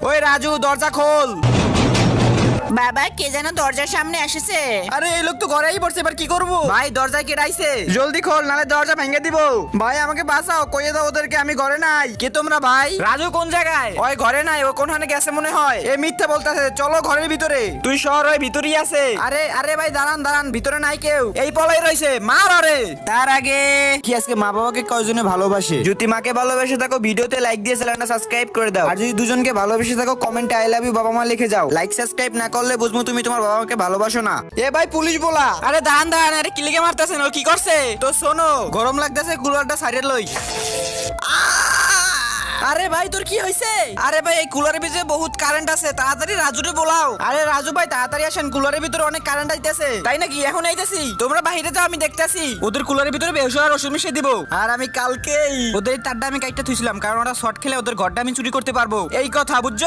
ওই রাজু দরজা খোল। বাবা কে যেন দরজার সামনে এসেছে। আরে এই লোক তো ঘরেই পড়ছে, এবার কি করবো? ভাই দরজায় কে ডাইছে? জলদি খোল নালে দরজা ভেঙে দিব। ভাই আমাকে বাঁচাও, কইয়ে দাও ওদেরকে আমি ঘরে নাই। কে তোমরা ভাই? রাজু কোন জায়গায়? ওই ঘরে নাই, ও কোনখানে গেছে মনে হয়। এ মিথ্যা বলতাছে, চলো ঘরের ভিতরে। তুই শহর ওই ভিতরেই আছে। আরে আরে ভাই দাঁড়ান দাঁড়ান, ভিতরে নাই কেউ, এই পলাই রইছে, মার আরে। তার আগে কি আজকে মা বাবাকে কয়জনে ভালোবাসে? যদি মাকে ভালোবেসে থাকো ভিডিওতে লাইক দিয়ে চ্যানেলটা সাবস্ক্রাইব করে দাও, আর যদি দুজনকে ভালোবেসে থাকো কমেন্টে আই লাভ ইউ বাবা মা লিখে যাও। লাইক সাবস্ক্রাইব না করলে বুঝবো তুমি তোমার বাবা মাকে ভালোবাসো না। এ ভাই পুলিশ বলা। আরে দাঁড়ান দাঁড়ান, আরে কিলিকে মারতেছেন, ও কি করছে? তো শোনো, গরম লাগতেছে, কুলারটা সাইডে লই। আরে ভাই তোর কি হয়েছে? আরে ভাই এই কুলারের ভিতরে বহুত কারেন্ট আছে, তাড়াতাড়ি রাজুরে বলাও। আরে রাজু ভাই তাড়াতাড়ি আসেন, কুলারের ভিতরে অনেক কারেন্ট আইতেছে। তাই নাকি? এখন আইতেছি, তোমরা বাইরে যাও, আমি দেখতেছি। ওদের কুলারের ভিতরে বেহুশ আর ওষুধ মিশিয়ে দিব। আর আমি কালকেই ওদের তারটা আমি কাইটটা থুইছিলাম, কারণ ওরা শর্ট খেলে ওদের ঘরটা আমি চুরি করতে পারবো, এই কথা বুঝছো?